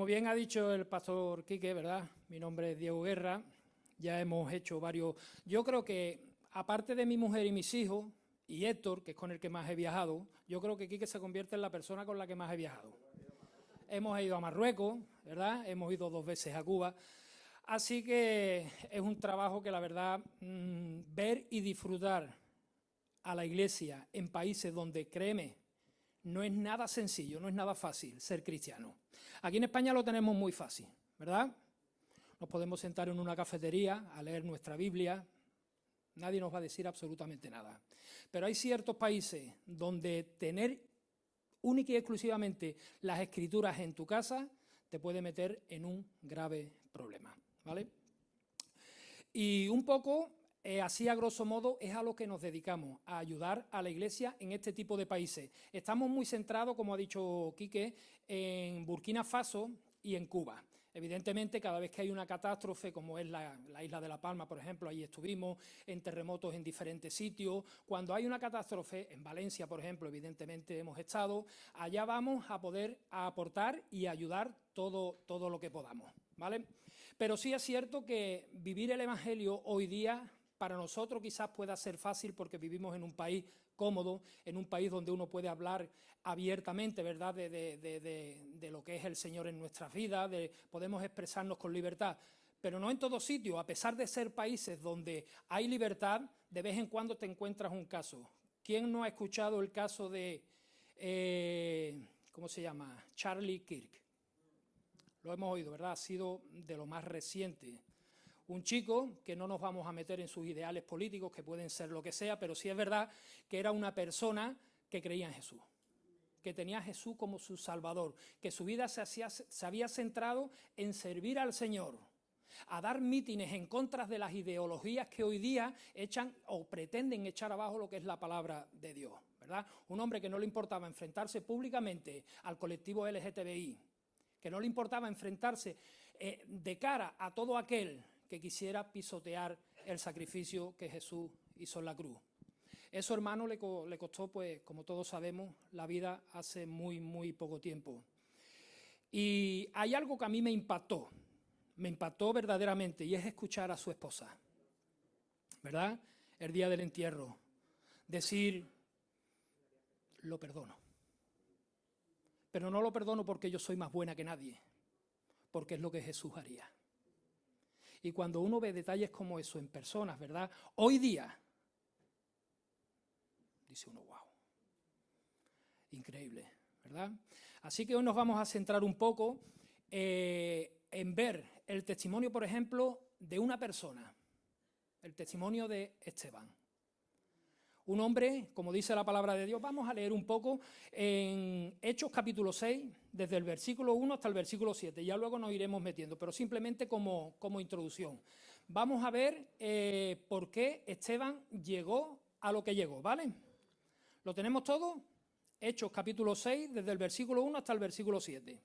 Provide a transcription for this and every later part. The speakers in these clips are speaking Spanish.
como bien ha dicho el pastor Quique, ¿verdad? Mi nombre es Diego Guerra, ya hemos hecho varios... Yo creo que, aparte de mi mujer y mis hijos, y Héctor, que es con el que más he viajado, yo creo que Quique se convierte en la persona con la que más he viajado. Hemos ido a Marruecos, ¿verdad? Hemos ido 2 veces a Cuba. Así que es un trabajo que, la verdad, ver y disfrutar a la Iglesia en países donde, créeme, no es nada sencillo, no es nada fácil ser cristiano. Aquí en España lo tenemos muy fácil, ¿verdad? Nos podemos sentar en una cafetería a leer nuestra Biblia, nadie nos va a decir absolutamente nada. Pero hay ciertos países donde tener única y exclusivamente las escrituras en tu casa te puede meter en un grave problema, ¿vale? Y un poco, así a grosso modo, es a lo que nos dedicamos, a ayudar a la Iglesia en este tipo de países. Estamos muy centrados, como ha dicho Quique, en Burkina Faso y en Cuba. Evidentemente, cada vez que hay una catástrofe, como es la isla de La Palma, por ejemplo, ahí estuvimos, en terremotos en diferentes sitios. Cuando hay una catástrofe, en Valencia, por ejemplo, evidentemente hemos estado, allá vamos a poder aportar y ayudar todo lo que podamos, ¿vale? Pero sí es cierto que vivir el Evangelio hoy día para nosotros quizás pueda ser fácil porque vivimos en un país cómodo, en un país donde uno puede hablar abiertamente, ¿verdad?, de lo que es el Señor en nuestras vidas, podemos expresarnos con libertad, pero no en todo sitio. A pesar de ser países donde hay libertad, de vez en cuando te encuentras un caso. ¿Quién no ha escuchado el caso de, ¿cómo se llama?, Charlie Kirk? Lo hemos oído, ¿verdad? Ha sido de lo más reciente. Un chico que no nos vamos a meter en sus ideales políticos, que pueden ser lo que sea, pero sí es verdad que era una persona que creía en Jesús, que tenía a Jesús como su Salvador, que su vida se había centrado en servir al Señor, a dar mítines en contra de las ideologías que hoy día echan o pretenden echar abajo lo que es la palabra de Dios, ¿verdad? Un hombre que no le importaba enfrentarse públicamente al colectivo LGTBI, que no le importaba enfrentarse de cara a todo aquel que quisiera pisotear el sacrificio que Jesús hizo en la cruz. Eso, hermano, le costó, pues, como todos sabemos, la vida hace muy poco tiempo. Y hay algo que a mí me impactó verdaderamente, y es escuchar a su esposa, ¿verdad?, el día del entierro, decir, lo perdono. Pero no lo perdono porque yo soy más buena que nadie, porque es lo que Jesús haría. Y cuando uno ve detalles como eso en personas, ¿verdad?, hoy día, dice uno, wow, increíble, ¿verdad? Así que hoy nos vamos a centrar un poco en ver el testimonio, por ejemplo, de una persona, el testimonio de Esteban. Un hombre, como dice la palabra de Dios, vamos a leer un poco en Hechos capítulo 6, desde el versículo 1 hasta el versículo 7, ya luego nos iremos metiendo, pero simplemente como introducción. Vamos a ver por qué Esteban llegó a lo que llegó, ¿vale? ¿Lo tenemos todo? Hechos capítulo 6, desde el versículo 1 hasta el versículo 7.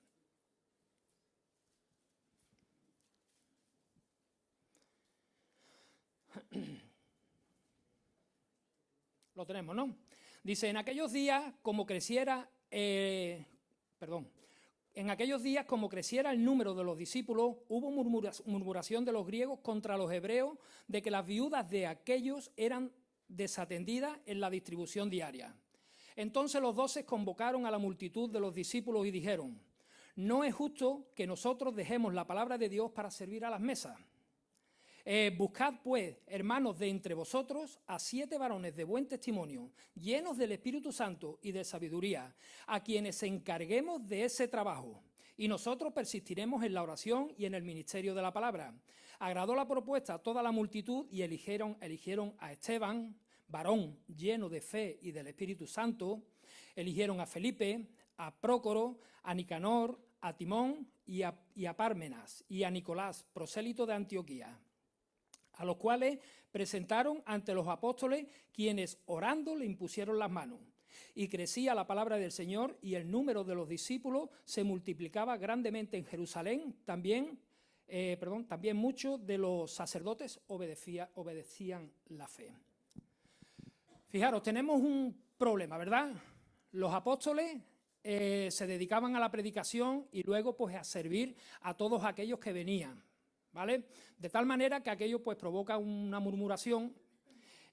Lo tenemos, ¿no? Dice, en aquellos días, como creciera el número de los discípulos, hubo murmuración de los griegos contra los hebreos de que las viudas de aquellos eran desatendidas en la distribución diaria. Entonces los 12 convocaron a la multitud de los discípulos y dijeron, no es justo que nosotros dejemos la palabra de Dios para servir a las mesas. Buscad, pues, hermanos de entre vosotros, a 7 varones de buen testimonio, llenos del Espíritu Santo y de sabiduría, a quienes encarguemos de ese trabajo, y nosotros persistiremos en la oración y en el ministerio de la palabra. Agradó la propuesta a toda la multitud y eligieron a Esteban, varón lleno de fe y del Espíritu Santo, eligieron a Felipe, a Prócoro, a Nicanor, a Timón y a Pármenas, y a Nicolás, prosélito de Antioquía, a los cuales presentaron ante los apóstoles, quienes orando le impusieron las manos. Y crecía la palabra del Señor y el número de los discípulos se multiplicaba grandemente en Jerusalén. También muchos de los sacerdotes obedecían la fe. Fijaros, tenemos un problema, ¿verdad? Los apóstoles se dedicaban a la predicación y luego pues a servir a todos aquellos que venían, ¿vale? De tal manera que aquello pues provoca una murmuración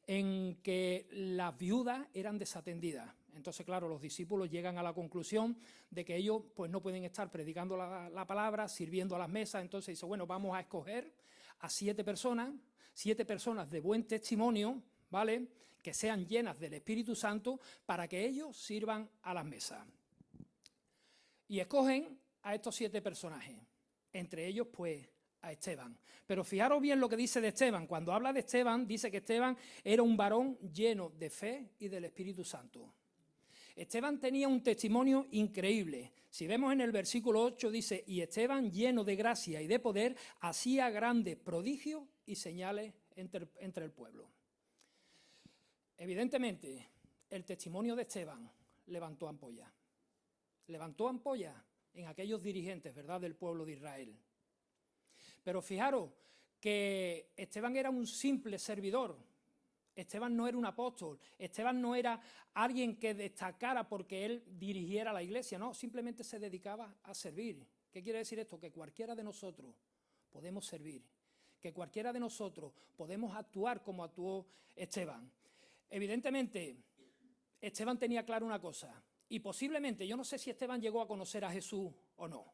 en que las viudas eran desatendidas. Entonces, claro, los discípulos llegan a la conclusión de que ellos pues no pueden estar predicando la palabra, sirviendo a las mesas. Entonces dice, bueno, vamos a escoger a 7 personas de buen testimonio, ¿vale?, que sean llenas del Espíritu Santo para que ellos sirvan a las mesas. Y escogen a estos 7 personajes, entre ellos pues a Esteban. Pero fijaros bien lo que dice de Esteban. Cuando habla de Esteban, dice que Esteban era un varón lleno de fe y del Espíritu Santo. Esteban tenía un testimonio increíble. Si vemos en el versículo 8 dice, y Esteban, lleno de gracia y de poder, hacía grandes prodigios y señales entre el pueblo. Evidentemente, el testimonio de Esteban levantó ampollas. Levantó ampollas en aquellos dirigentes, ¿verdad?, del pueblo de Israel. Pero fijaros que Esteban era un simple servidor. Esteban no era un apóstol. Esteban no era alguien que destacara porque él dirigiera la iglesia. No, simplemente se dedicaba a servir. ¿Qué quiere decir esto? Que cualquiera de nosotros podemos servir. Que cualquiera de nosotros podemos actuar como actuó Esteban. Evidentemente, Esteban tenía claro una cosa. Y posiblemente, yo no sé si Esteban llegó a conocer a Jesús o no.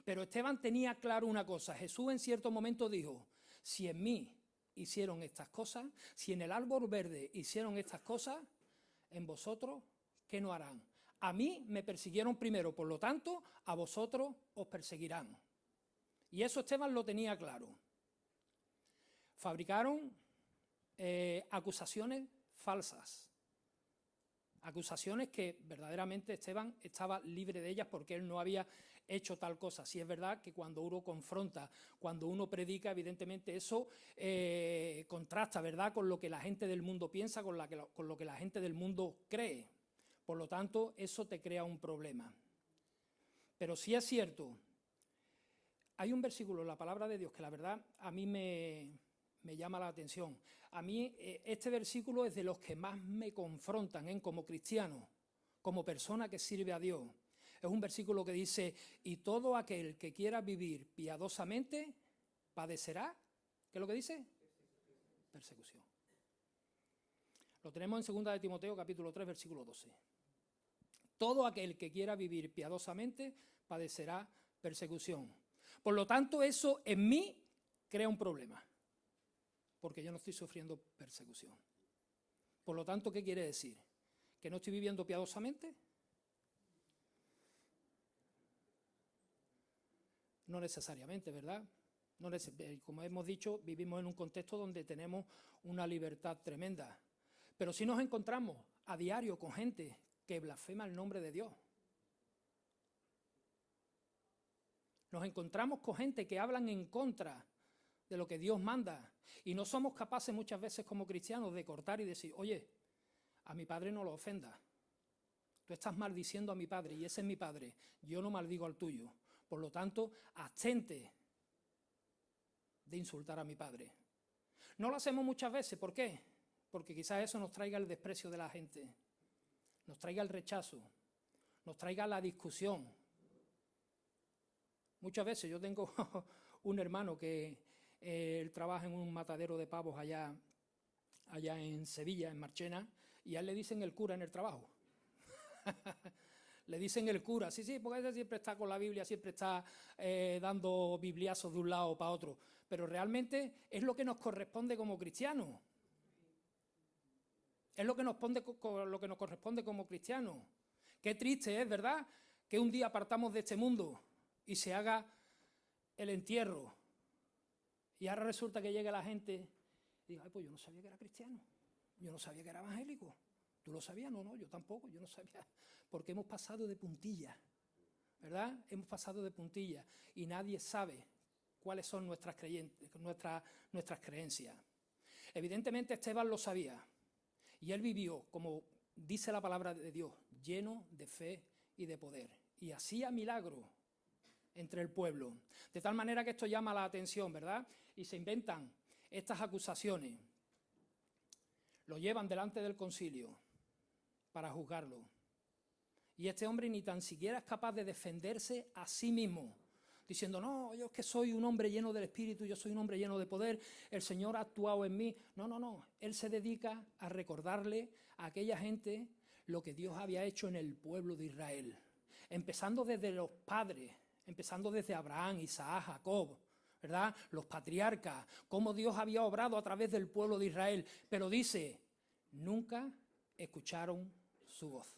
Pero Esteban tenía claro una cosa. Jesús en cierto momento dijo, si en mí hicieron estas cosas, si en el árbol verde hicieron estas cosas, en vosotros, ¿qué no harán? A mí me persiguieron primero, por lo tanto, a vosotros os perseguirán. Y eso Esteban lo tenía claro. Fabricaron acusaciones falsas. Acusaciones que verdaderamente Esteban estaba libre de ellas porque él no había hecho tal cosa. Sí es verdad que cuando uno confronta, cuando uno predica, evidentemente eso contrasta, ¿verdad?, con lo que la gente del mundo piensa, con lo que la gente del mundo cree. Por lo tanto, eso te crea un problema. Pero sí es cierto, hay un versículo en la palabra de Dios que la verdad a mí me llama la atención. A mí este versículo es de los que más me confrontan como cristiano, como persona que sirve a Dios. Es un versículo que dice, y todo aquel que quiera vivir piadosamente padecerá, ¿qué es lo que dice? Persecución. Lo tenemos en 2 de Timoteo, capítulo 3, versículo 12. Todo aquel que quiera vivir piadosamente padecerá persecución. Por lo tanto, eso en mí crea un problema, porque yo no estoy sufriendo persecución. Por lo tanto, ¿qué quiere decir? ¿Que no estoy viviendo piadosamente? No necesariamente, ¿verdad? Como hemos dicho, vivimos en un contexto donde tenemos una libertad tremenda. Pero sí nos encontramos a diario con gente que blasfema el nombre de Dios. Nos encontramos con gente que hablan en contra de lo que Dios manda. Y no somos capaces muchas veces como cristianos de cortar y decir, oye, a mi padre no lo ofendas. Tú estás maldiciendo a mi padre y ese es mi padre. Yo no maldigo al tuyo. Por lo tanto, abstente de insultar a mi padre. No lo hacemos muchas veces. ¿Por qué? Porque quizás eso nos traiga el desprecio de la gente, nos traiga el rechazo, nos traiga la discusión. Muchas veces yo tengo un hermano que él trabaja en un matadero de pavos allá en Sevilla, en Marchena, y a él le dicen el cura en el trabajo. Le dicen el cura, sí, porque ese siempre está con la Biblia, siempre está dando bibliazos de un lado para otro. Pero realmente es lo que nos corresponde como cristianos. Es lo que nos corresponde como cristianos. Qué triste es, ¿verdad?, que un día partamos de este mundo y se haga el entierro. Y ahora resulta que llega la gente y diga, pues yo no sabía que era cristiano, yo no sabía que era evangélico. ¿Tú lo sabías? No, yo tampoco, yo no sabía. Porque hemos pasado de puntillas, ¿verdad? Hemos pasado de puntillas y nadie sabe cuáles son nuestras creencias. Evidentemente Esteban lo sabía y él vivió, como dice la palabra de Dios, lleno de fe y de poder. Y hacía milagros entre el pueblo. De tal manera que esto llama la atención, ¿verdad? Y se inventan estas acusaciones. Lo llevan delante del concilio para juzgarlo. Y este hombre ni tan siquiera es capaz de defenderse a sí mismo, diciendo, no, yo es que soy un hombre lleno del Espíritu, yo soy un hombre lleno de poder, el Señor ha actuado en mí. No, no, no, él se dedica a recordarle a aquella gente lo que Dios había hecho en el pueblo de Israel, empezando desde los padres, empezando desde Abraham, Isaac, Jacob, ¿verdad? Los patriarcas, cómo Dios había obrado a través del pueblo de Israel, pero dice, nunca escucharon su voz.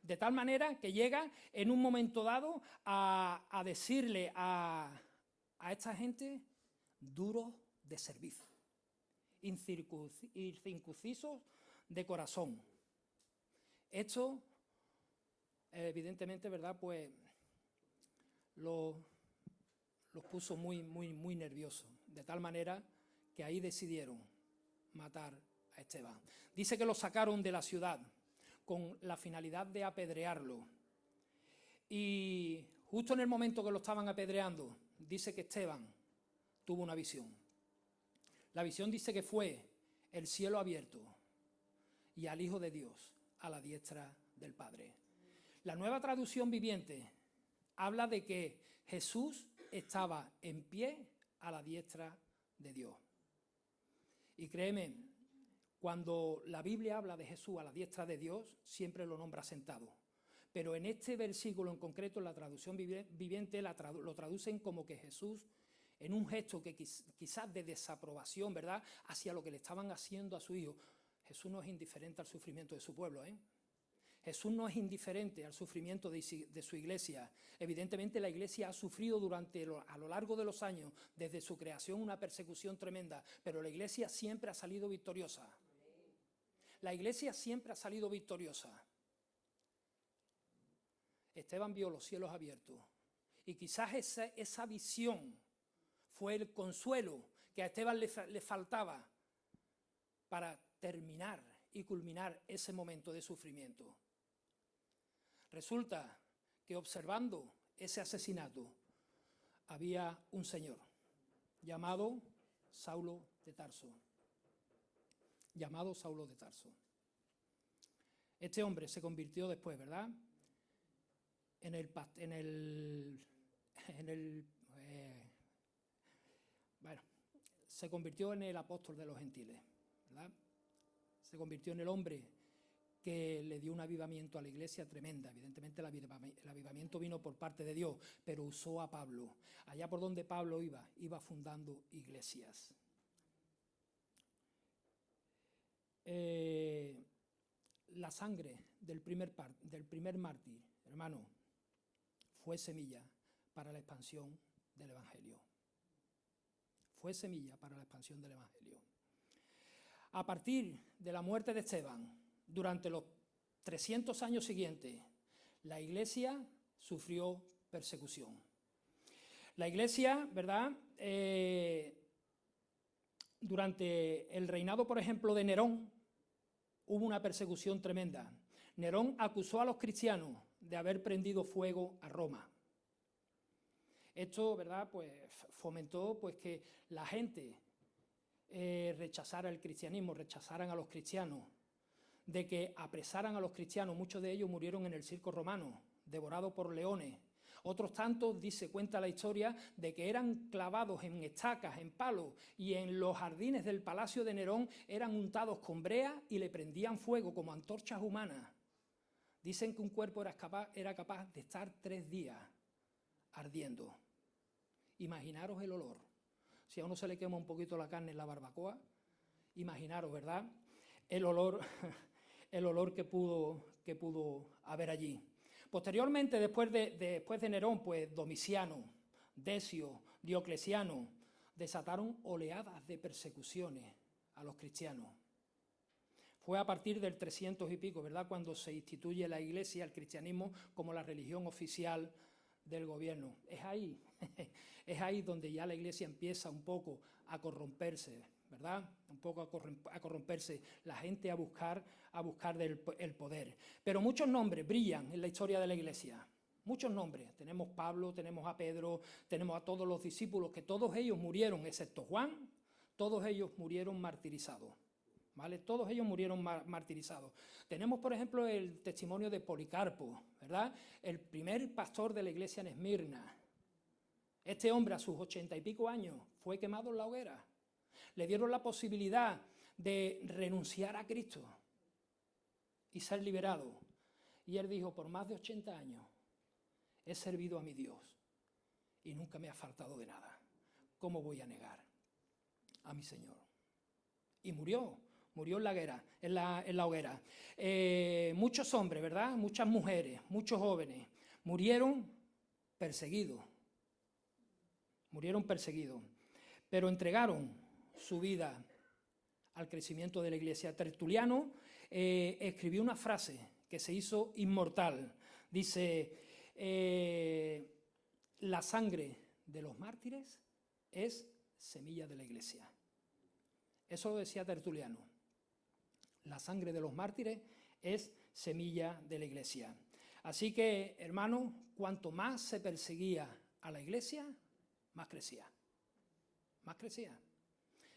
De tal manera que llega en un momento dado a decirle a esta gente, duros de servicio, incircuncisos de corazón. Esto, evidentemente, ¿verdad? Pues los puso muy nerviosos, de tal manera que ahí decidieron matar a Esteban. Dice que lo sacaron de la ciudad con la finalidad de apedrearlo. Y justo en el momento que lo estaban apedreando, dice que Esteban tuvo una visión. La visión dice que fue el cielo abierto y al Hijo de Dios a la diestra del Padre. La Nueva Traducción Viviente habla de que Jesús estaba en pie a la diestra de Dios. Y créeme, cuando la Biblia habla de Jesús a la diestra de Dios, siempre lo nombra sentado. Pero en este versículo en concreto, en la traducción viviente, lo traducen como que Jesús, en un gesto que quizás de desaprobación, ¿verdad?, hacia lo que le estaban haciendo a su hijo. Jesús no es indiferente al sufrimiento de su pueblo, ¿eh? Jesús no es indiferente al sufrimiento de su iglesia. Evidentemente la iglesia ha sufrido a lo largo de los años, desde su creación, una persecución tremenda, pero la iglesia siempre ha salido victoriosa. La iglesia siempre ha salido victoriosa. Esteban vio los cielos abiertos y quizás esa visión fue el consuelo que a Esteban le faltaba para terminar y culminar ese momento de sufrimiento. Resulta que observando ese asesinato había un señor llamado Saulo de Tarso. Este hombre se convirtió después, ¿verdad?, se convirtió en el apóstol de los gentiles, ¿verdad? Se convirtió en el hombre que le dio un avivamiento a la iglesia tremenda. Evidentemente el avivamiento vino por parte de Dios, pero usó a Pablo. Allá por donde Pablo iba fundando iglesias. La sangre del primer mártir, hermano, fue semilla para la expansión del Evangelio. Fue semilla para la expansión del Evangelio. A partir de la muerte de Esteban, durante los 300 años siguientes, la iglesia sufrió persecución. La iglesia, ¿verdad?, durante el reinado, por ejemplo, de Nerón, hubo una persecución tremenda. Nerón acusó a los cristianos de haber prendido fuego a Roma. Esto, ¿verdad?, pues fomentó pues que la gente rechazara el cristianismo, rechazaran a los cristianos, de que apresaran a los cristianos. Muchos de ellos murieron en el circo romano, devorados por leones. Otros tantos, cuenta la historia, de que eran clavados en estacas, en palos, y en los jardines del palacio de Nerón eran untados con brea y le prendían fuego como antorchas humanas. Dicen que un cuerpo era capaz de estar 3 días ardiendo. Imaginaros el olor. Si a uno se le quema un poquito la carne en la barbacoa, imaginaros, ¿verdad?, el olor que pudo haber allí. Posteriormente, después de Nerón, pues Domiciano, Decio, Diocleciano, desataron oleadas de persecuciones a los cristianos. Fue a partir del 300 y pico, ¿verdad?, cuando se instituye la Iglesia, el cristianismo, como la religión oficial del gobierno. Es ahí donde ya la Iglesia empieza un poco a corromperse, ¿verdad?, un poco a corromperse, la gente a buscar el poder. Pero muchos nombres brillan en la historia de la Iglesia, muchos nombres. Tenemos Pablo, tenemos a Pedro, tenemos a todos los discípulos, que todos ellos murieron, excepto Juan, todos ellos murieron martirizados. ¿vale? Todos ellos murieron martirizados. Tenemos, por ejemplo, el testimonio de Policarpo, ¿verdad? El primer pastor de la iglesia en Esmirna. Este hombre, a sus 80 y pico años, fue quemado en la hoguera. Le dieron la posibilidad de renunciar a Cristo y ser liberado. Y él dijo, por más de 80 años he servido a mi Dios y nunca me ha faltado de nada. ¿Cómo voy a negar a mi Señor? Y murió en la hoguera. Muchos hombres, ¿verdad? Muchas mujeres, muchos jóvenes murieron perseguidos. Pero entregaron su vida al crecimiento de la iglesia. Tertuliano escribió una frase que se hizo inmortal. Dice, la sangre de los mártires es semilla de la iglesia. Eso lo decía Tertuliano. La sangre de los mártires es semilla de la iglesia. Así que, hermanos, cuanto más se perseguía a la iglesia, más crecía. Más crecía.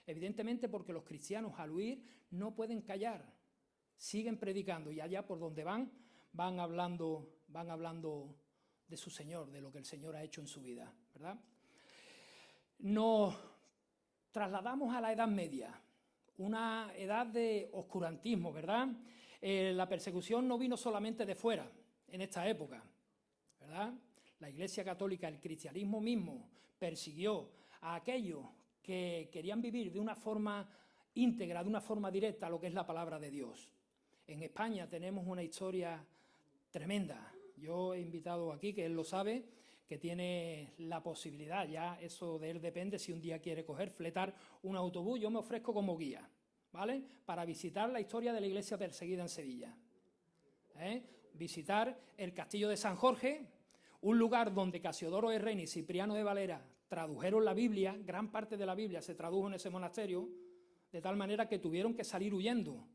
Evidentemente porque los cristianos al huir no pueden callar, siguen predicando y allá por donde van hablando de su Señor, de lo que el Señor ha hecho en su vida, ¿verdad? Nos trasladamos a la Edad Media, una edad de oscurantismo, ¿verdad? La persecución no vino solamente de fuera en esta época, ¿verdad? La Iglesia Católica, el cristianismo mismo, persiguió a aquellos que querían vivir de una forma íntegra, de una forma directa, lo que es la palabra de Dios. En España tenemos una historia tremenda. Yo he invitado aquí, que él lo sabe, que tiene la posibilidad, ya eso de él depende, si un día quiere fletar un autobús, yo me ofrezco como guía, ¿vale? Para visitar la historia de la iglesia perseguida en Sevilla. Visitar el castillo de San Jorge, un lugar donde Casiodoro de Reina y Cipriano de Valera tradujeron la Biblia, gran parte de la Biblia se tradujo en ese monasterio, de tal manera que tuvieron que salir huyendo,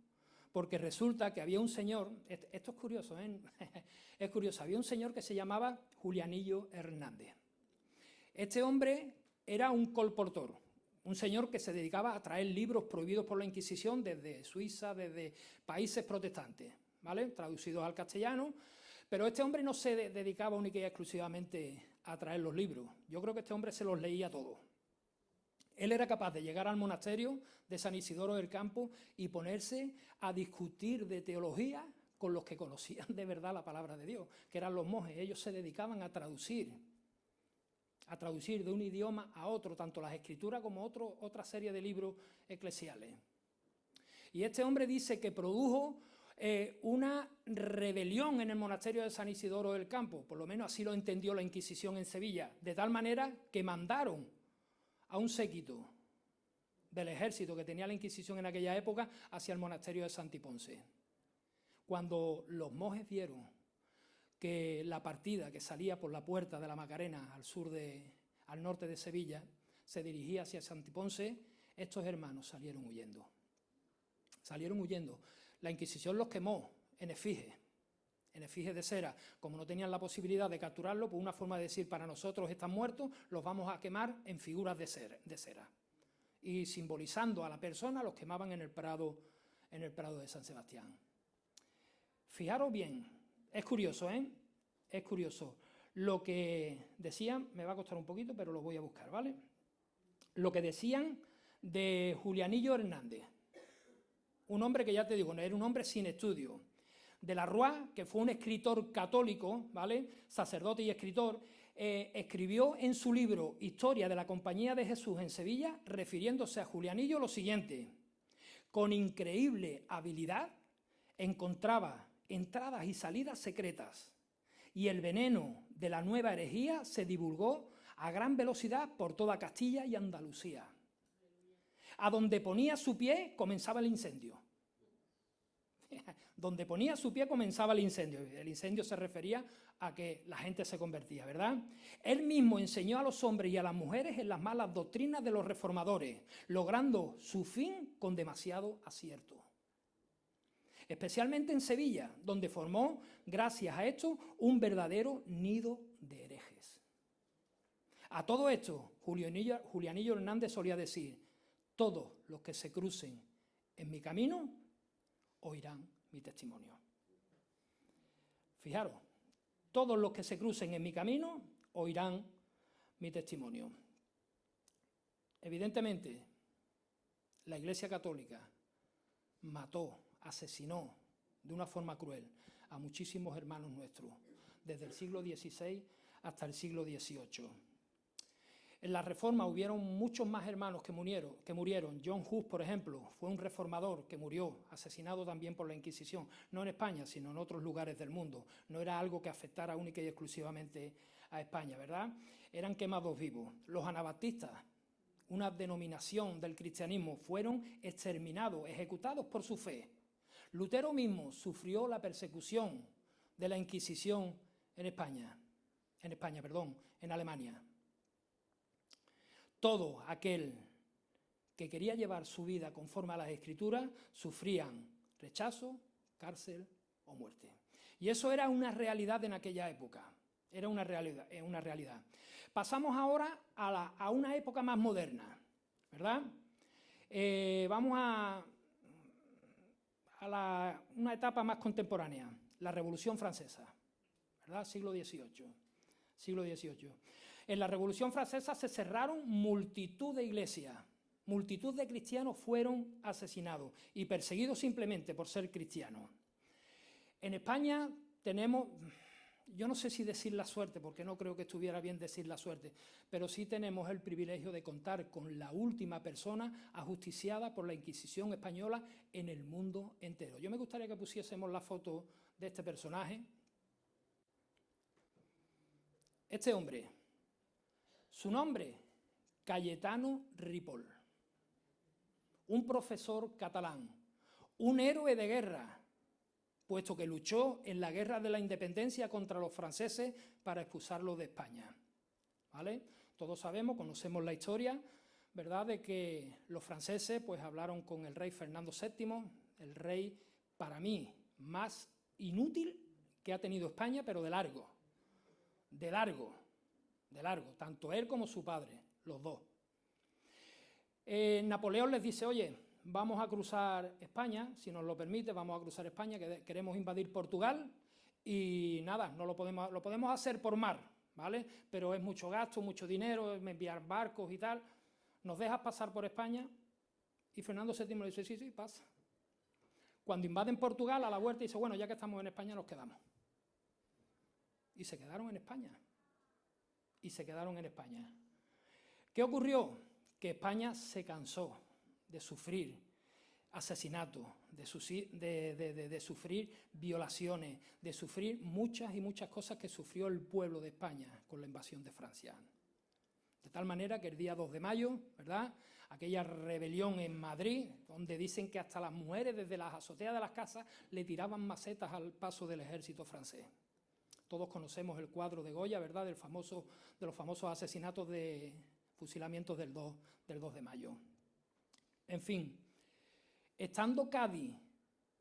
porque resulta que había un señor, esto es curioso, es curioso, había un señor que se llamaba Julianillo Hernández. Este hombre era un colportor, un señor que se dedicaba a traer libros prohibidos por la Inquisición desde Suiza, desde países protestantes, ¿vale? Traducidos al castellano, pero este hombre no se dedicaba única y exclusivamente a traer los libros. Yo creo que este hombre se los leía todos. Él era capaz de llegar al monasterio de San Isidoro del Campo y ponerse a discutir de teología con los que conocían de verdad la palabra de Dios, que eran los monjes. Ellos se dedicaban a traducir de un idioma a otro, tanto las escrituras como otra serie de libros eclesiales. Y este hombre dice que produjo una rebelión en el monasterio de San Isidoro del Campo, por lo menos así lo entendió la Inquisición en Sevilla, de tal manera que mandaron a un séquito del ejército que tenía la Inquisición en aquella época hacia el monasterio de Santiponce. Cuando los monjes vieron que la partida que salía por la puerta de la Macarena al norte de Sevilla se dirigía hacia Santiponce, estos hermanos salieron huyendo. La Inquisición los quemó en efigies de cera. Como no tenían la posibilidad de capturarlo, pues una forma de decir, para nosotros están muertos, los vamos a quemar en figuras de cera. Y simbolizando a la persona, los quemaban en el prado de San Sebastián. Fijaros bien, es curioso, Es curioso. Lo que decían, me va a costar un poquito, pero lo voy a buscar, ¿vale? Lo que decían de Julianillo Hernández. Un hombre que ya te digo, no era un hombre sin estudio. De la Rúa, que fue un escritor católico, ¿vale? Sacerdote y escritor, escribió en su libro Historia de la Compañía de Jesús en Sevilla, refiriéndose a Julianillo, lo siguiente: con increíble habilidad encontraba entradas y salidas secretas, y el veneno de la nueva herejía se divulgó a gran velocidad por toda Castilla y Andalucía. A donde ponía su pie comenzaba el incendio. Donde ponía su pie comenzaba el incendio. El incendio se refería a que la gente se convertía, ¿verdad? Él mismo enseñó a los hombres y a las mujeres en las malas doctrinas de los reformadores, logrando su fin con demasiado acierto. Especialmente en Sevilla, donde formó, gracias a esto, un verdadero nido de herejes. A todo esto, Julianillo Hernández solía decir: todos los que se crucen en mi camino oirán mi testimonio. Fijaros, todos los que se crucen en mi camino oirán mi testimonio. Evidentemente, la Iglesia Católica mató, asesinó de una forma cruel a muchísimos hermanos nuestros, desde el siglo XVI hasta el siglo XVIII. En la Reforma hubieron muchos más hermanos que murieron. John Hus, por ejemplo, fue un reformador que murió, asesinado también por la Inquisición, no en España, sino en otros lugares del mundo. No era algo que afectara única y exclusivamente a España, ¿verdad? Eran quemados vivos. Los anabaptistas, una denominación del cristianismo, fueron exterminados, ejecutados por su fe. Lutero mismo sufrió la persecución de la Inquisición en Alemania. Todo aquel que quería llevar su vida conforme a las Escrituras sufrían rechazo, cárcel o muerte. Y eso era una realidad en aquella época, era una realidad. Pasamos ahora a una época más moderna, ¿verdad? Vamos a una etapa más contemporánea, la Revolución Francesa, ¿verdad? Siglo XVIII. En la Revolución Francesa se cerraron multitud de iglesias, multitud de cristianos fueron asesinados y perseguidos simplemente por ser cristianos. En España tenemos, yo no sé si decir la suerte, porque no creo que estuviera bien decir la suerte, pero sí tenemos el privilegio de contar con la última persona ajusticiada por la Inquisición española en el mundo entero. Yo me gustaría que pusiésemos la foto de este personaje. Este hombre, su nombre, Cayetano Ripoll, un profesor catalán, un héroe de guerra, puesto que luchó en la guerra de la independencia contra los franceses para expulsarlos de España, ¿vale? Todos sabemos, conocemos la historia, ¿verdad?, de que los franceses pues hablaron con el rey Fernando VII, el rey, para mí, más inútil que ha tenido España, pero de largo, tanto él como su padre, los dos. Napoleón les dice, oye, vamos a cruzar España, si nos lo permite, vamos a cruzar España, que queremos invadir Portugal, y nada, no lo podemos hacer por mar, ¿vale? Pero es mucho gasto, mucho dinero, enviar barcos y tal. ¿Nos dejas pasar por España? Y Fernando VII le dice, sí, pasa. Cuando invaden Portugal, a la vuelta dice, bueno, ya que estamos en España, nos quedamos. Y se quedaron en España. ¿Qué ocurrió? Que España se cansó de sufrir asesinatos, de sufrir violaciones, de sufrir muchas y muchas cosas que sufrió el pueblo de España con la invasión de Francia. De tal manera que el día 2 de mayo, ¿verdad?, aquella rebelión en Madrid, donde dicen que hasta las mujeres desde las azoteas de las casas le tiraban macetas al paso del ejército francés. Todos conocemos el cuadro de Goya, ¿verdad?, de los famosos asesinatos de fusilamientos del 2 de mayo. En fin, estando Cádiz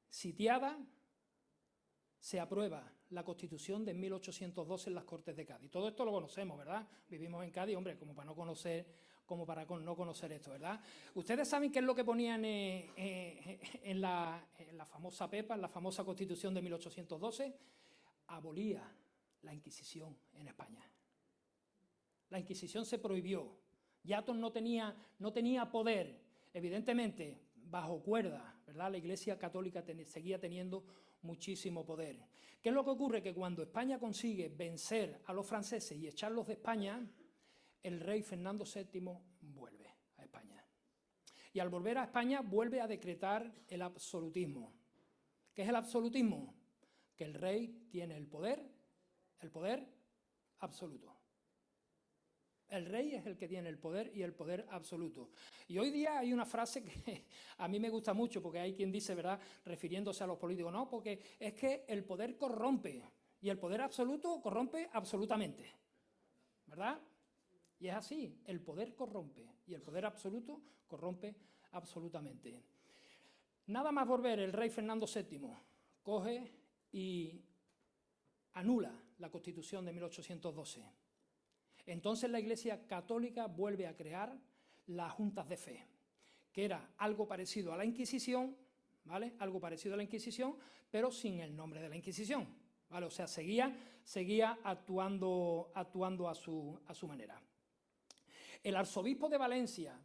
sitiada, se aprueba la Constitución de 1812 en las Cortes de Cádiz. Todo esto lo conocemos, ¿verdad? Vivimos en Cádiz, hombre, como para no conocer esto, ¿verdad? Ustedes saben qué es lo que ponían en la famosa PEPA, en la famosa Constitución de 1812. Abolía la Inquisición en España. La Inquisición se prohibió. Yáton no tenía poder. Evidentemente, bajo cuerda, ¿verdad?, la Iglesia Católica seguía teniendo muchísimo poder. ¿Qué es lo que ocurre? Que cuando España consigue vencer a los franceses y echarlos de España, el rey Fernando VII vuelve a España. Y al volver a España vuelve a decretar el absolutismo. ¿Qué es el absolutismo? Que el rey tiene el poder absoluto. El rey es el que tiene el poder y el poder absoluto. Y hoy día hay una frase que a mí me gusta mucho, porque hay quien dice, ¿verdad?, refiriéndose a los políticos, no, porque es que el poder corrompe y el poder absoluto corrompe absolutamente, ¿verdad? Y es así, el poder corrompe y el poder absoluto corrompe absolutamente. Nada más volver, el rey Fernando VII coge y anula la Constitución de 1812. Entonces la Iglesia Católica vuelve a crear las juntas de fe, que era algo parecido a la Inquisición, ¿vale? Algo parecido a la Inquisición, pero sin el nombre de la Inquisición, ¿vale? O sea, seguía actuando a su manera. El arzobispo de Valencia,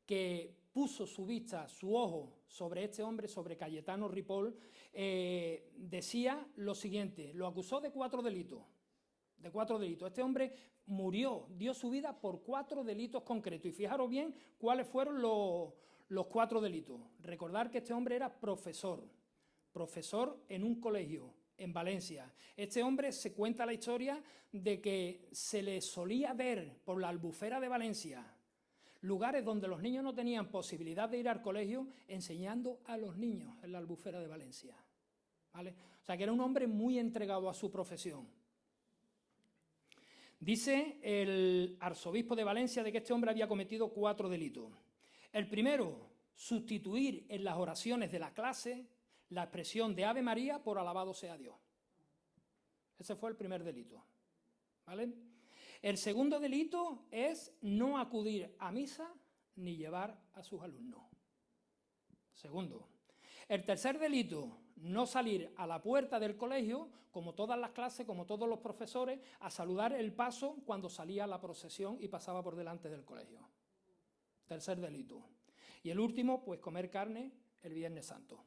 que puso su vista, su ojo sobre este hombre, sobre Cayetano Ripoll, decía lo siguiente: lo acusó de 4 delitos. Este hombre murió, dio su vida por 4 delitos concretos. Y fijaros bien cuáles fueron los 4 delitos. Recordar que este hombre era profesor en un colegio en Valencia. Este hombre, se cuenta la historia de que se le solía ver por la Albufera de Valencia, lugares donde los niños no tenían posibilidad de ir al colegio, enseñando a los niños en la Albufera de Valencia, ¿vale? O sea, que era un hombre muy entregado a su profesión. Dice el arzobispo de Valencia de que este hombre había cometido 4 delitos. El primero, sustituir en las oraciones de la clase la expresión de Ave María por alabado sea Dios. Ese fue el primer delito, ¿vale? El segundo delito es no acudir a misa ni llevar a sus alumnos. Segundo. El tercer delito, no salir a la puerta del colegio, como todas las clases, como todos los profesores, a saludar el paso cuando salía la procesión y pasaba por delante del colegio. Tercer delito. Y el último, pues comer carne el Viernes Santo.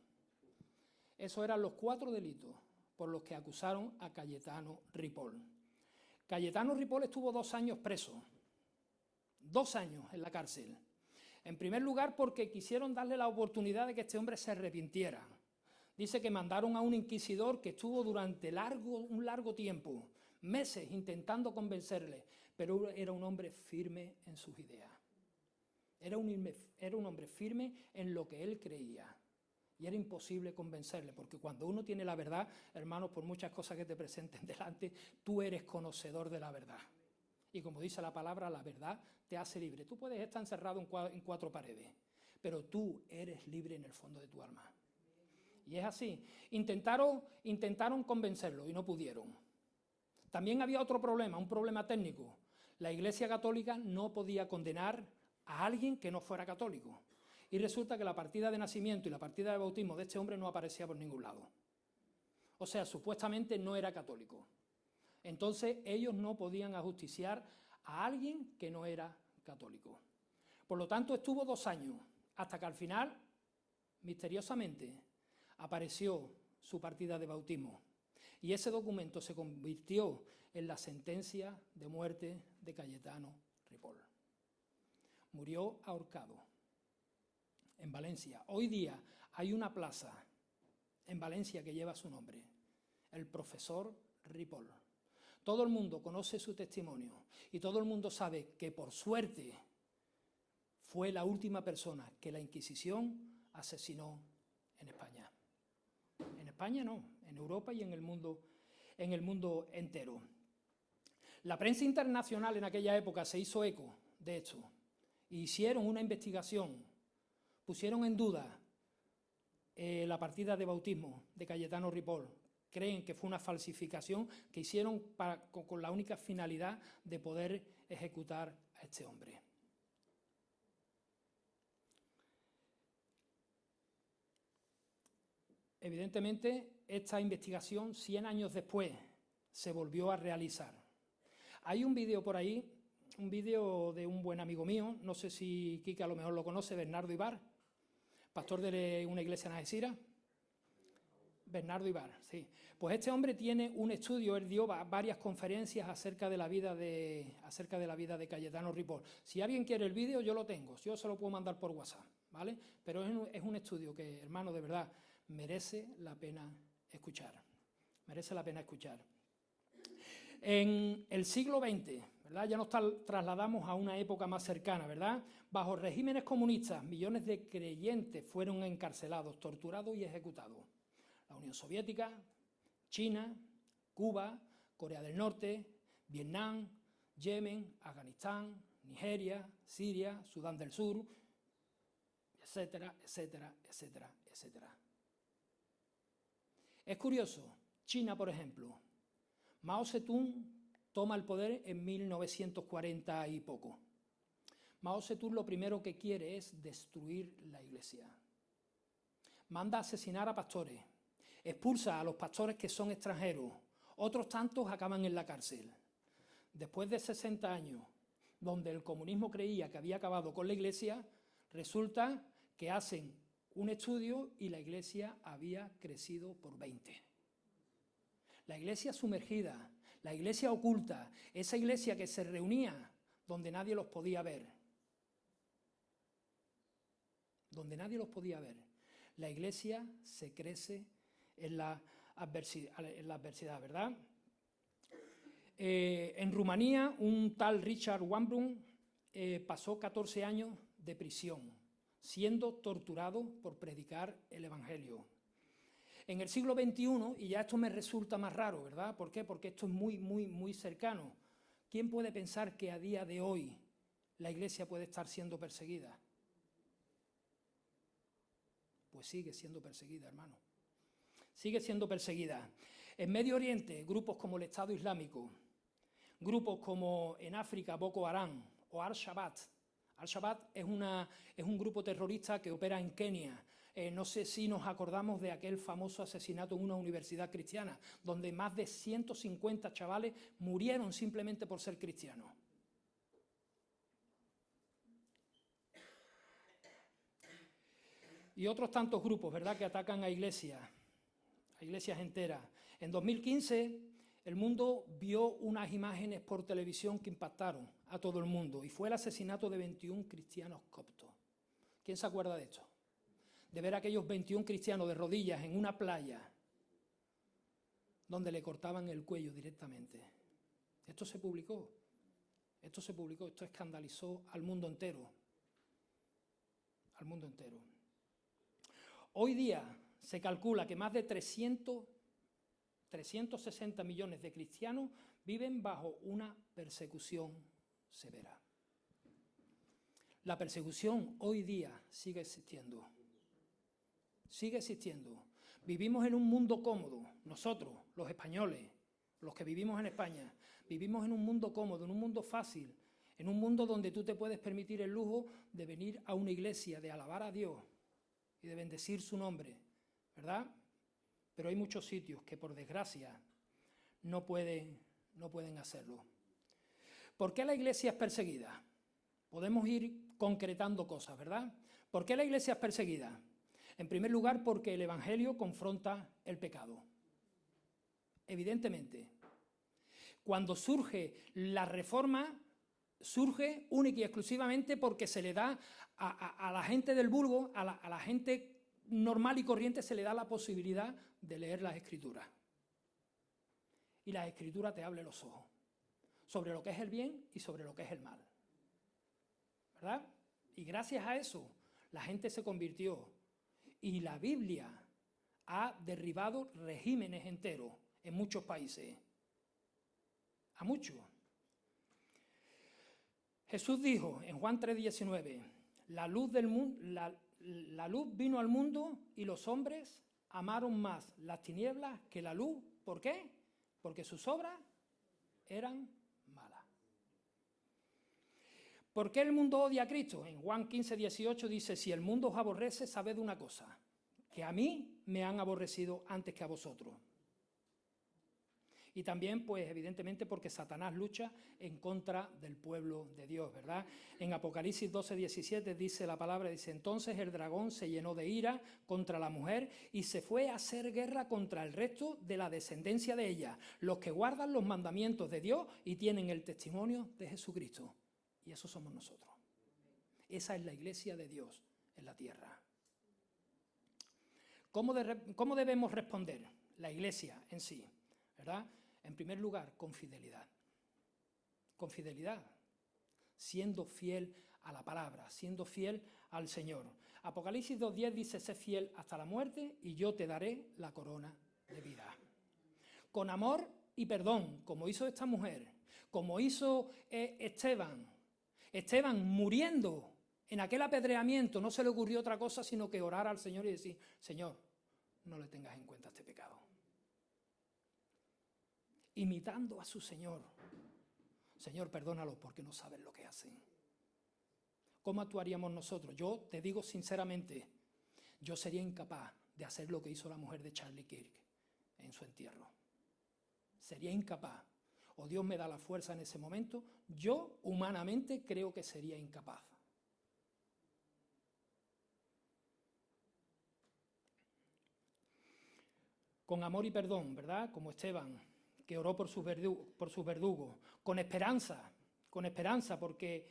Esos eran los 4 delitos por los que acusaron a Cayetano Ripoll. Cayetano Ripoll estuvo 2 años preso, 2 años en la cárcel. En primer lugar, porque quisieron darle la oportunidad de que este hombre se arrepintiera. Dice que mandaron a un inquisidor que estuvo durante un largo tiempo, meses, intentando convencerle, pero era un hombre firme en sus ideas. Era un hombre firme en lo que él creía. Y era imposible convencerle, porque cuando uno tiene la verdad, hermanos, por muchas cosas que te presenten delante, tú eres conocedor de la verdad. Y como dice la palabra, la verdad te hace libre. Tú puedes estar encerrado en 4 paredes, pero tú eres libre en el fondo de tu alma. Y es así. Intentaron convencerlo y no pudieron. También había otro problema, un problema técnico. La Iglesia Católica no podía condenar a alguien que no fuera católico. Y resulta que la partida de nacimiento y la partida de bautismo de este hombre no aparecía por ningún lado. O sea, supuestamente no era católico. Entonces ellos no podían ajusticiar a alguien que no era católico. Por lo tanto, estuvo 2 años, hasta que al final, misteriosamente, apareció su partida de bautismo. Y ese documento se convirtió en la sentencia de muerte de Cayetano Ripoll. Murió ahorcado en Valencia. Hoy día hay una plaza en Valencia que lleva su nombre, el profesor Ripoll. Todo el mundo conoce su testimonio y todo el mundo sabe que, por suerte, fue la última persona que la Inquisición asesinó en España. En España no, en Europa y en el mundo entero. La prensa internacional en aquella época se hizo eco de esto. Hicieron una investigación, pusieron en duda la partida de bautismo de Cayetano Ripoll. Creen que fue una falsificación que hicieron con la única finalidad de poder ejecutar a este hombre. Evidentemente, esta investigación, 100 años después, se volvió a realizar. Hay un vídeo por ahí, un vídeo de un buen amigo mío, no sé si Quique a lo mejor lo conoce, Bernardo Ibar, pastor de una iglesia en Algeciras. Bernardo Ibar, sí. Pues este hombre tiene un estudio, él dio varias conferencias acerca de la vida de Cayetano Ripoll. Si alguien quiere el vídeo, yo lo tengo, yo se lo puedo mandar por WhatsApp, ¿vale? Pero es un estudio que, hermano, de verdad, merece la pena escuchar. Merece la pena escuchar. En el siglo XX, ¿verdad? Ya nos trasladamos a una época más cercana, ¿verdad? Bajo regímenes comunistas, millones de creyentes fueron encarcelados, torturados y ejecutados. La Unión Soviética, China, Cuba, Corea del Norte, Vietnam, Yemen, Afganistán, Nigeria, Siria, Sudán del Sur, etcétera, etcétera, etcétera, etcétera. Es curioso, China, por ejemplo, Mao Zedong toma el poder en 1940 y poco. Mao Zedong lo primero que quiere es destruir la Iglesia. Manda a asesinar a pastores, expulsa a los pastores que son extranjeros, otros tantos acaban en la cárcel. Después de 60 años, donde el comunismo creía que había acabado con la Iglesia, resulta que hacen un estudio y la Iglesia había crecido por 20. La Iglesia sumergida, la Iglesia oculta, esa Iglesia que se reunía donde nadie los podía ver. Donde nadie los podía ver. La Iglesia se crece en la adversidad, ¿verdad? En Rumanía, un tal Richard Wurmbrand pasó 14 años de prisión, siendo torturado por predicar el Evangelio. En el siglo XXI, y ya esto me resulta más raro, ¿verdad? ¿Por qué? Porque esto es muy cercano. ¿Quién puede pensar que a día de hoy la Iglesia puede estar siendo perseguida? Pues sigue siendo perseguida, hermano. Sigue siendo perseguida. En Medio Oriente, grupos como el Estado Islámico, grupos como en África Boko Haram o Al-Shabaab. Al-Shabaab es un grupo terrorista que opera en Kenia. No sé si nos acordamos de aquel famoso asesinato en una universidad cristiana, donde más de 150 chavales murieron simplemente por ser cristianos. Y otros tantos grupos, ¿verdad?, que atacan a iglesias enteras. En 2015, el mundo vio unas imágenes por televisión que impactaron a todo el mundo, y fue el asesinato de 21 cristianos coptos. ¿Quién se acuerda de esto? De ver a aquellos 21 cristianos de rodillas en una playa donde le cortaban el cuello directamente. Esto se publicó, esto escandalizó al mundo entero. Al mundo entero. Hoy día se calcula que más de 360 millones de cristianos viven bajo una persecución severa. La persecución hoy día sigue existiendo. Sigue existiendo. Vivimos en un mundo cómodo. Nosotros, los españoles, los que vivimos en España, vivimos en un mundo cómodo, en un mundo fácil, en un mundo donde tú te puedes permitir el lujo de venir a una iglesia, de alabar a Dios y de bendecir su nombre, ¿verdad? Pero hay muchos sitios que, por desgracia, no pueden hacerlo. ¿Por qué la iglesia es perseguida? Podemos ir concretando cosas, ¿verdad? ¿Por qué la iglesia es perseguida? En primer lugar, porque el Evangelio confronta el pecado. Evidentemente. Cuando surge la Reforma, surge única y exclusivamente porque se le da a la gente del vulgo, a la gente normal y corriente, se le da la posibilidad de leer las Escrituras. Y las Escrituras te abren los ojos sobre lo que es el bien y sobre lo que es el mal. ¿Verdad? Y gracias a eso, la gente se convirtió. Y la Biblia ha derribado regímenes enteros en muchos países. A muchos. Jesús dijo en Juan 3:19, la luz vino al mundo y los hombres amaron más las tinieblas que la luz. ¿Por qué? Porque sus obras eran malas. ¿Por qué el mundo odia a Cristo? En Juan 15:18 dice, si el mundo os aborrece, sabed una cosa, que a mí me han aborrecido antes que a vosotros. Y también, pues, evidentemente, porque Satanás lucha en contra del pueblo de Dios, ¿verdad? En Apocalipsis 12:17 dice la palabra, dice, entonces el dragón se llenó de ira contra la mujer y se fue a hacer guerra contra el resto de la descendencia de ella, los que guardan los mandamientos de Dios y tienen el testimonio de Jesucristo. Y eso somos nosotros. Esa es la iglesia de Dios en la tierra. ¿Cómo debemos responder? La iglesia en sí, ¿verdad? En primer lugar, con fidelidad. Con fidelidad. Siendo fiel a la palabra, siendo fiel al Señor. Apocalipsis 2:10 dice, sé fiel hasta la muerte y yo te daré la corona de vida. Con amor y perdón, como hizo esta mujer, como hizo Esteban. Esteban, muriendo en aquel apedreamiento, no se le ocurrió otra cosa sino que orar al Señor y decir, Señor, no le tengas en cuenta este pecado. Imitando a su Señor. Señor, perdónalos porque no saben lo que hacen. ¿cómo actuaríamos nosotros? Yo te digo sinceramente, yo sería incapaz de hacer lo que hizo la mujer de Charlie Kirk en su entierro. Sería incapaz. O Dios me da la fuerza en ese momento, yo humanamente creo que sería incapaz. Con amor y perdón, ¿verdad? Como Esteban, que oró por sus verdugos, con esperanza, porque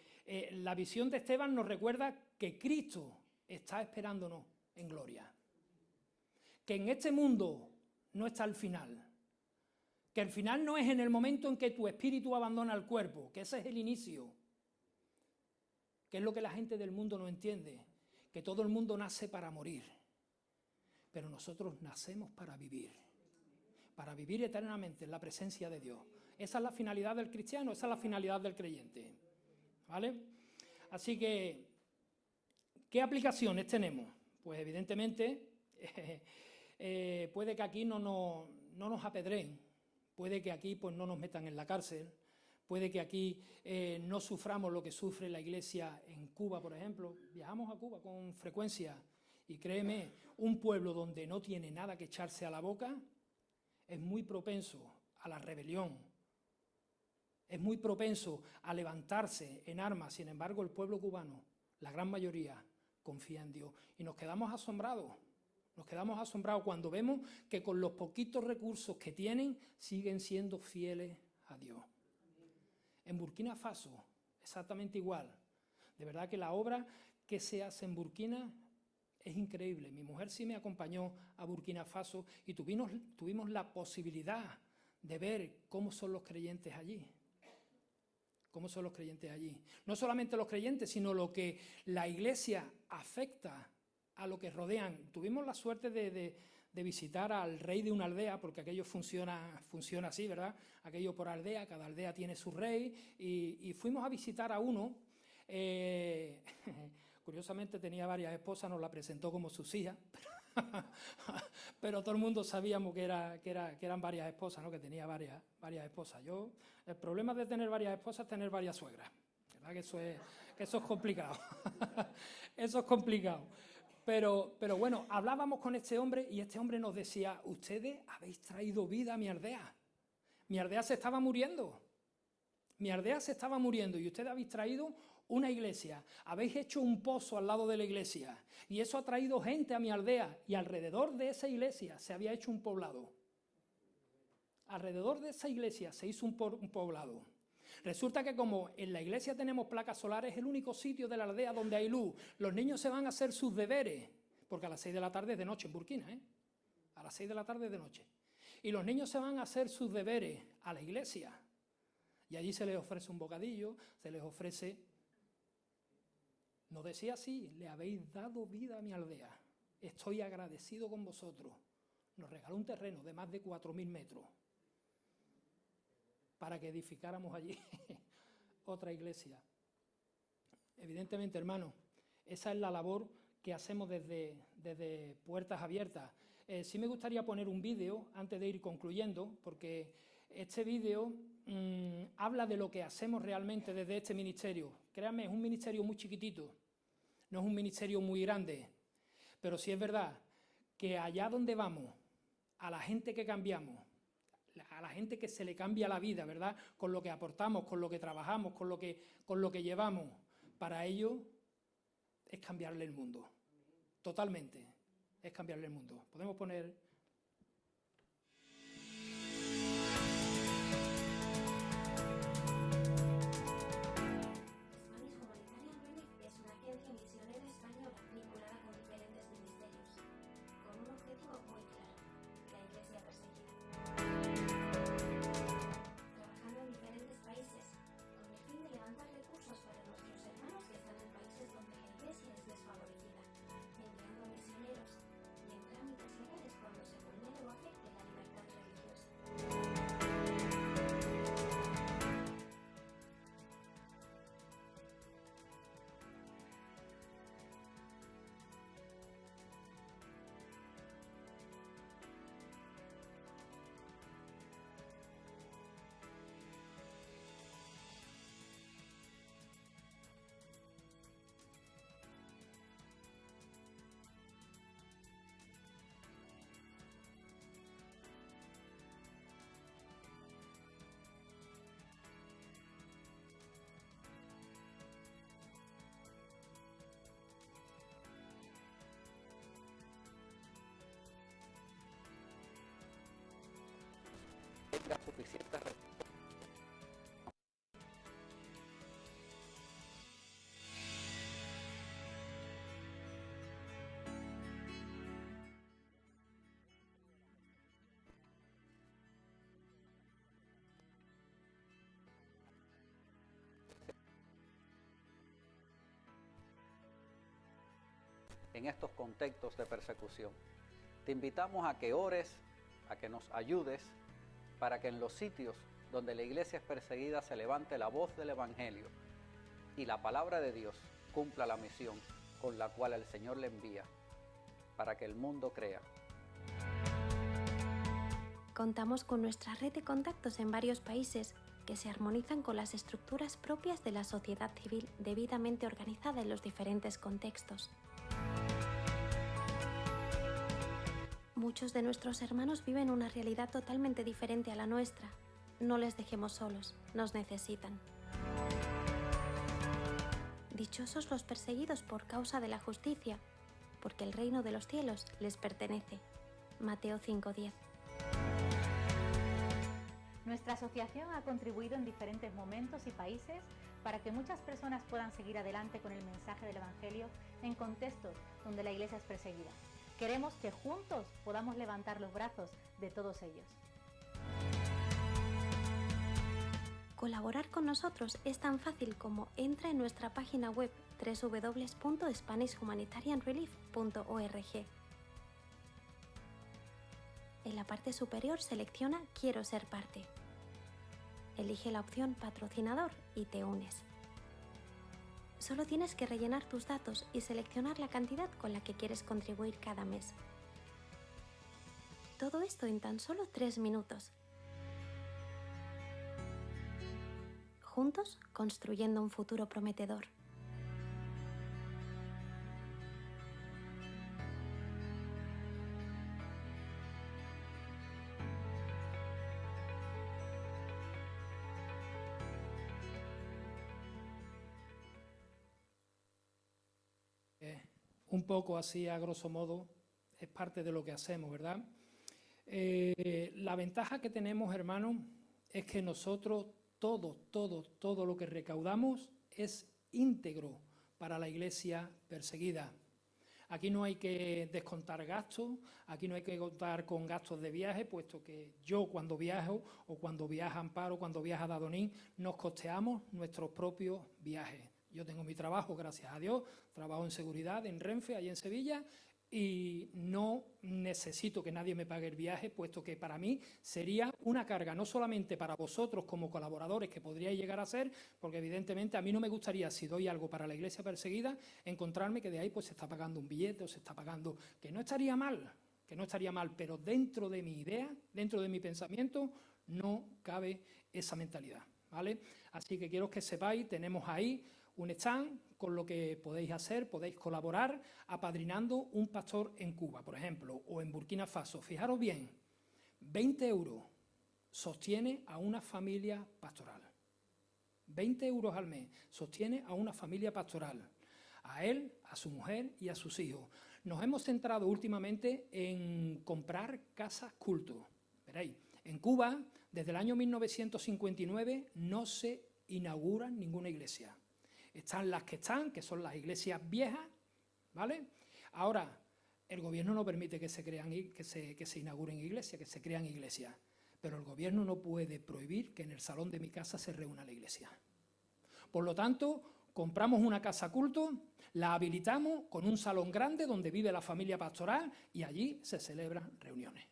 la visión de Esteban nos recuerda que Cristo está esperándonos en gloria, que en este mundo no está el final, que el final no es en el momento en que tu espíritu abandona el cuerpo, que ese es el inicio, que es lo que la gente del mundo no entiende, que todo el mundo nace para morir, pero nosotros nacemos para vivir eternamente en la presencia de Dios. Esa es la finalidad del cristiano, esa es la finalidad del creyente, ¿vale? Así que, ¿qué aplicaciones tenemos? Pues evidentemente, puede que aquí no nos apedreen, puede que aquí pues, no nos metan en la cárcel, puede que aquí no suframos lo que sufre la Iglesia en Cuba, por ejemplo. Viajamos a Cuba con frecuencia y créeme, un pueblo donde no tiene nada que echarse a la boca es muy propenso a la rebelión, es muy propenso a levantarse en armas. Sin embargo, el pueblo cubano, la gran mayoría, confía en Dios. Y nos quedamos asombrados cuando vemos que con los poquitos recursos que tienen siguen siendo fieles a Dios. En Burkina Faso, exactamente igual. De verdad que la obra que se hace en Burkina es increíble. Mi mujer sí me acompañó a Burkina Faso y tuvimos la posibilidad de ver cómo son los creyentes allí. No solamente los creyentes, sino lo que la Iglesia afecta a lo que rodean. Tuvimos la suerte de visitar al rey de una aldea, porque aquello funciona así, ¿verdad? Aquello por aldea, cada aldea tiene su rey, y fuimos a visitar a uno. Curiosamente tenía varias esposas, nos la presentó como sus hijas, pero todo el mundo sabíamos que eran varias esposas, ¿no? Que tenía varias esposas. El problema de tener varias esposas es tener varias suegras, ¿verdad? Que eso es complicado. Eso es complicado. Pero bueno, hablábamos con este hombre y este hombre nos decía, ustedes habéis traído vida a mi aldea. Mi aldea se estaba muriendo. Y ustedes habéis traído una iglesia, habéis hecho un pozo al lado de la iglesia y eso ha traído gente a mi aldea y alrededor de esa iglesia se había hecho un poblado. Alrededor de esa iglesia se hizo un poblado. Resulta que como en la iglesia tenemos placas solares, es el único sitio de la aldea donde hay luz. Los niños se van a hacer sus deberes, porque a las 6 de la tarde es de noche en Burkina, a las 6 de la tarde es de noche. Y los niños se van a hacer sus deberes a la iglesia. Y allí se les ofrece un bocadillo, se les ofrece... Nos decía así, le habéis dado vida a mi aldea, estoy agradecido con vosotros. Nos regaló un terreno de más de 4.000 metros para que edificáramos allí otra iglesia. Evidentemente, hermano, esa es la labor que hacemos desde Puertas Abiertas. Sí me gustaría poner un vídeo antes de ir concluyendo, porque este vídeo habla de lo que hacemos realmente desde este ministerio. Créanme, es un ministerio muy chiquitito, no es un ministerio muy grande, pero sí es verdad que allá donde vamos, a la gente que cambiamos, a la gente que se le cambia la vida, ¿verdad? Con lo que aportamos, con lo que trabajamos, con lo que llevamos, para ello es cambiarle el mundo, totalmente, es cambiarle el mundo. Podemos poner... suficientes recursos. En estos contextos de persecución. Te invitamos a que ores, a que nos ayudes, para que en los sitios donde la iglesia es perseguida se levante la voz del Evangelio y la palabra de Dios cumpla la misión con la cual el Señor le envía, para que el mundo crea. Contamos con nuestra red de contactos en varios países que se armonizan con las estructuras propias de la sociedad civil debidamente organizada en los diferentes contextos. Muchos de nuestros hermanos viven una realidad totalmente diferente a la nuestra. No les dejemos solos, nos necesitan. Dichosos los perseguidos por causa de la justicia, porque el reino de los cielos les pertenece. Mateo 5:10. Nuestra asociación ha contribuido en diferentes momentos y países para que muchas personas puedan seguir adelante con el mensaje del Evangelio en contextos donde la Iglesia es perseguida. Queremos que juntos podamos levantar los brazos de todos ellos. Colaborar con nosotros es tan fácil como entra en nuestra página web www.spanishhumanitarianrelief.org. En la parte superior selecciona Quiero ser parte. Elige la opción Patrocinador y te unes. Solo tienes que rellenar tus datos y seleccionar la cantidad con la que quieres contribuir cada mes. Todo esto en tan solo 3 minutos. Juntos, construyendo un futuro prometedor. Un poco así, a grosso modo, es parte de lo que hacemos, ¿verdad? La ventaja que tenemos, hermanos, es que nosotros todo lo que recaudamos es íntegro para la iglesia perseguida. Aquí no hay que descontar gastos, aquí no hay que contar con gastos de viaje, puesto que yo cuando viajo, o cuando viaja Amparo, cuando viaja Dadonín, nos costeamos nuestros propios viajes. Yo tengo mi trabajo, gracias a Dios, trabajo en seguridad en Renfe, allí en Sevilla, y no necesito que nadie me pague el viaje, puesto que para mí sería una carga, no solamente para vosotros como colaboradores, que podríais llegar a ser, porque evidentemente a mí no me gustaría, si doy algo para la iglesia perseguida, encontrarme que de ahí pues se está pagando un billete o se está pagando, que no estaría mal, pero dentro de mi idea, dentro de mi pensamiento, no cabe esa mentalidad, ¿vale? Así que quiero que sepáis, tenemos ahí un stand con lo que podéis hacer, podéis colaborar apadrinando un pastor en Cuba, por ejemplo, o en Burkina Faso. Fijaros bien, 20 euros sostiene a una familia pastoral. 20 euros al mes sostiene a una familia pastoral, a él, a su mujer y a sus hijos. Nos hemos centrado últimamente en comprar casas culto. Veréis, en Cuba, desde el año 1959, no se inaugura ninguna iglesia. Están las que son las iglesias viejas, ¿vale? Ahora, el gobierno no permite que se inauguren iglesias, que se crean iglesias, pero el gobierno no puede prohibir que en el salón de mi casa se reúna la iglesia. Por lo tanto, compramos una casa culto, la habilitamos con un salón grande donde vive la familia pastoral y allí se celebran reuniones.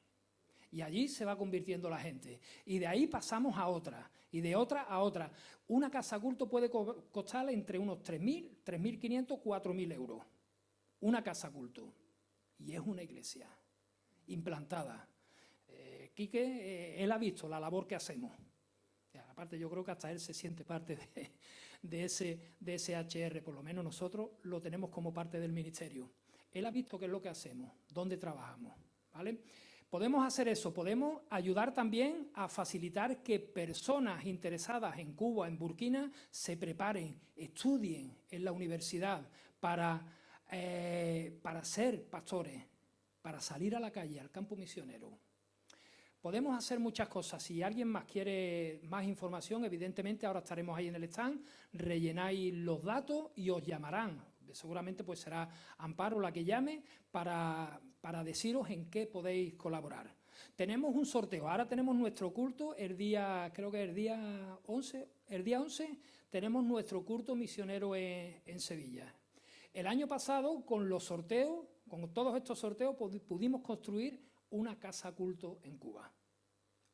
Y allí se va convirtiendo la gente. Y de ahí pasamos a otra, y de otra a otra. Una casa culto puede costar entre unos 3.000, 3.500, 4.000 euros. Una casa culto. Y es una iglesia implantada. Quique, él ha visto la labor que hacemos. Aparte, yo creo que hasta él se siente parte de ese HR, por lo menos nosotros lo tenemos como parte del ministerio. Él ha visto qué es lo que hacemos, dónde trabajamos, ¿vale? Podemos hacer eso, podemos ayudar también a facilitar que personas interesadas en Cuba, en Burkina, se preparen, estudien en la universidad para ser pastores, para salir a la calle, al campo misionero, Podemos hacer muchas cosas. Si alguien más quiere más información, evidentemente ahora estaremos ahí en el stand, rellenáis los datos y os llamarán. Seguramente pues será Amparo la que llame para deciros en qué podéis colaborar. Tenemos un sorteo, ahora tenemos nuestro culto, creo que el día 11 tenemos nuestro culto misionero en Sevilla. El año pasado, con los sorteos, con todos estos sorteos, pudimos construir una casa culto en Cuba.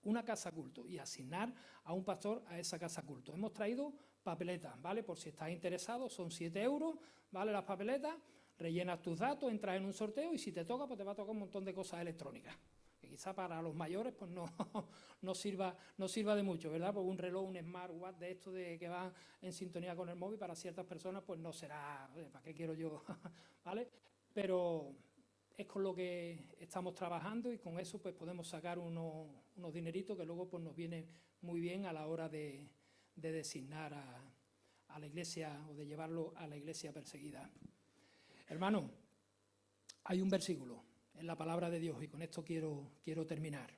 Una casa culto y asignar a un pastor a esa casa culto. Hemos traído papeletas, ¿vale? Por si estás interesado, son 7 euros, ¿vale? Las papeletas, rellenas tus datos, entras en un sorteo y si te toca, pues te va a tocar un montón de cosas electrónicas. Que quizá para los mayores pues no sirva de mucho, ¿verdad? Porque un reloj, un smartwatch de estos que van en sintonía con el móvil, para ciertas personas pues no será, ¿para qué quiero yo? ¿Vale? Pero es con lo que estamos trabajando y con eso pues podemos sacar unos dineritos que luego pues nos viene muy bien a la hora de designar a la iglesia o de llevarlo a la iglesia perseguida. Hermano, hay un versículo en la palabra de Dios y con esto quiero terminar.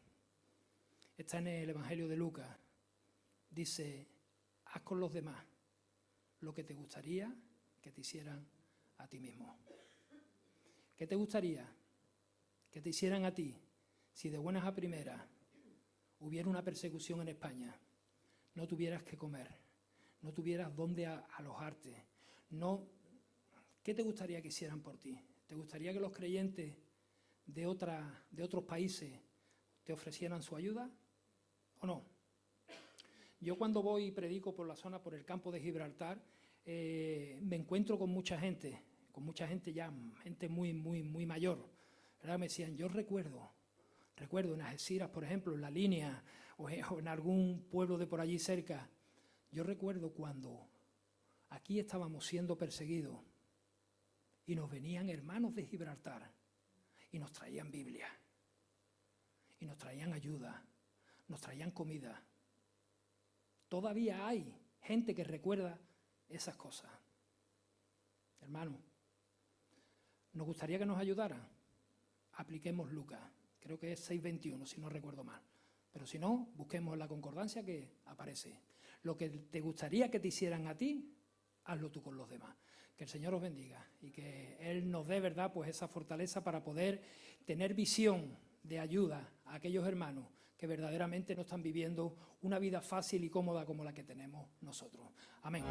Está en el Evangelio de Lucas. Dice, haz con los demás lo que te gustaría que te hicieran a ti mismo. ¿Qué te gustaría que te hicieran a ti si de buenas a primeras hubiera una persecución en España? No tuvieras que comer, no tuvieras dónde alojarte. ¿Qué te gustaría que hicieran por ti? ¿Te gustaría que los creyentes de otros países te ofrecieran su ayuda o no? Yo cuando voy y predico por la zona, por el campo de Gibraltar, me encuentro con mucha gente ya, gente muy mayor, ¿verdad? Me decían, yo recuerdo en Algeciras, por ejemplo, en La Línea, o en algún pueblo de por allí cerca, yo recuerdo cuando aquí estábamos siendo perseguidos y nos venían hermanos de Gibraltar y nos traían Biblia, y nos traían ayuda, nos traían comida. Todavía hay gente que recuerda esas cosas. Hermano, ¿nos gustaría que nos ayudaran? Apliquemos Lucas, creo que es 6:21, si no recuerdo mal. Pero si no, busquemos la concordancia que aparece. Lo que te gustaría que te hicieran a ti, hazlo tú con los demás. Que el Señor os bendiga y que Él nos dé, ¿verdad?, pues esa fortaleza para poder tener visión de ayuda a aquellos hermanos que verdaderamente no están viviendo una vida fácil y cómoda como la que tenemos nosotros. Amén.